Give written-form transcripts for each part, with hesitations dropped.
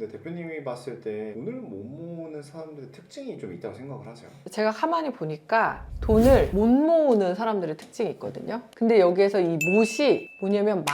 근데 대표님이 봤을 때 돈을 못 모으는 사람들의 특징이 좀 있다고 생각을 하세요? 제가 가만히 보니까 돈을 못 모으는 사람들의 특징이 있거든요. 근데 여기에서 이 못이 뭐냐면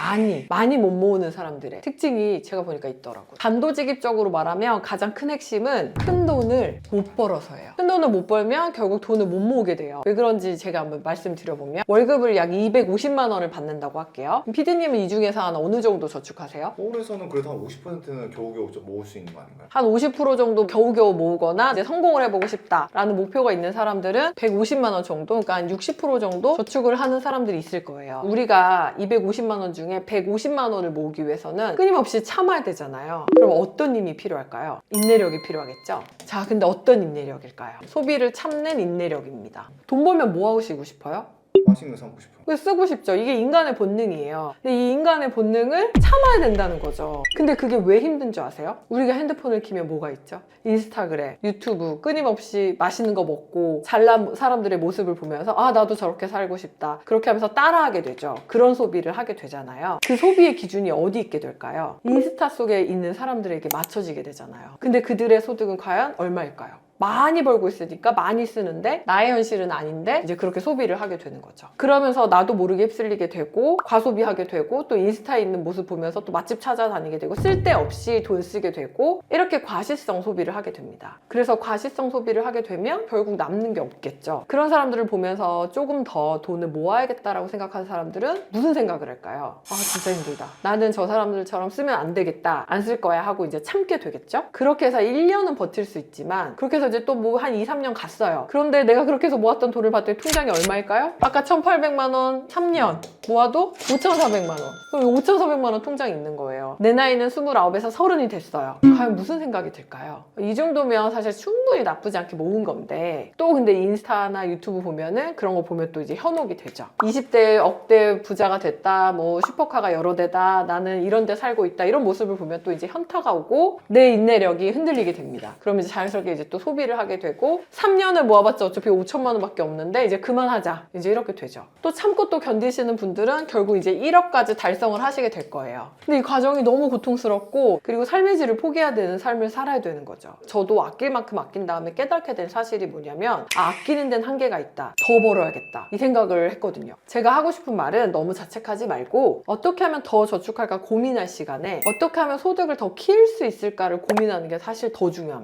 많이 못 모으는 사람들의 특징이 제가 보니까 있더라고요. 단도직입적으로 말하면 가장 큰 핵심은 큰 돈을 못 벌어서예요. 큰 돈을 못 벌면 결국 돈을 못 모으게 돼요. 왜 그런지 제가 한번 말씀드려보면 월급을 약 250만 원을 받는다고 할게요. PD님은 이 중에서 한 어느 정도 저축하세요? 서울에서는 그래도 한 50%는 겨우겨우 좀 모을 수 있는 거 아닌가요? 한 50% 정도 겨우겨우 모으거나 이제 성공을 해보고 싶다라는 목표가 있는 사람들은 150만 원 정도, 그러니까 한 60% 정도 저축을 하는 사람들이 있을 거예요. 우리가 250만 원 중에 150만 원을 모으기 위해서는 끊임없이 참아야 되잖아요. 그럼 어떤 힘이 필요할까요? 인내력이 필요하겠죠? 자, 근데 어떤 인내력일까요? 소비를 참는 인내력입니다. 돈 벌면 뭐 하시고 싶어요? 맛있는 거 사먹고 싶어요. 쓰고 싶죠. 이게 인간의 본능이에요. 근데 이 인간의 본능을 참아야 된다는 거죠. 근데 그게 왜 힘든 줄 아세요? 우리가 핸드폰을 키면 뭐가 있죠? 인스타그램, 유튜브 끊임없이 맛있는 거 먹고 잘난 사람들의 모습을 보면서 아 나도 저렇게 살고 싶다. 그렇게 하면서 따라하게 되죠. 그런 소비를 하게 되잖아요. 그 소비의 기준이 어디 있게 될까요? 인스타 속에 있는 사람들에게 맞춰지게 되잖아요. 근데 그들의 소득은 과연 얼마일까요? 많이 벌고 있으니까 많이 쓰는데 나의 현실은 아닌데 이제 그렇게 소비를 하게 되는 거죠. 그러면서 나도 모르게 휩쓸리게 되고 과소비하게 되고 또 인스타에 있는 모습 보면서 또 맛집 찾아다니게 되고 쓸데없이 돈 쓰게 되고 이렇게 과시성 소비를 하게 됩니다. 그래서 과시성 소비를 하게 되면 결국 남는 게 없겠죠. 그런 사람들을 보면서 조금 더 돈을 모아야겠다라고 생각하는 사람들은 무슨 생각을 할까요? 아 진짜 힘들다. 나는 저 사람들처럼 쓰면 안 되겠다. 안 쓸 거야 하고 이제 참게 되겠죠. 그렇게 해서 1년은 버틸 수 있지만 그렇게 해서 이제 또 뭐 한 2, 3년 갔어요. 그런데 내가 그렇게 해서 모았던 돈을 봤더니 통장이 얼마일까요? 아까 1,800만 원 3년 모아도 5,400만 원. 그럼 5,400만 원 통장이 있는 거예요. 내 나이는 29에서 30이 됐어요. 과연 무슨 생각이 들까요? 이 정도면 사실 충분히 나쁘지 않게 모은 건데 또 근데 인스타나 유튜브 보면은 그런 거 보면 또 이제 현혹이 되죠. 20대 억대 부자가 됐다, 뭐 슈퍼카가 여러 대다, 나는 이런 데 살고 있다 이런 모습을 보면 또 이제 현타가 오고 내 인내력이 흔들리게 됩니다. 그러면 이제 자연스럽게 이제 또 소비를 하게 되고 3년을 모아봤자 어차피 5천만 원밖에 없는데 이제 그만하자 이제 이렇게 되죠. 또 참고 또 견디시는 분들은 결국 이제 1억까지 달성을 하시게 될 거예요. 근데 이 과정이 너무 고통스럽고 그리고 삶의 질을 포기해야 되는 삶을 살아야 되는 거죠. 저도 아낄 만큼 아낀 다음에 깨닫게 된 사실이 뭐냐면 아끼는 데는 한계가 있다. 더 벌어야겠다. 이 생각을 했거든요. 제가 하고 싶은 말은 너무 자책하지 말고 어떻게 하면 더 저축할까 고민할 시간에 어떻게 하면 소득을 더 키울 수 있을까를 고민하는 게 사실 더 중요합니다.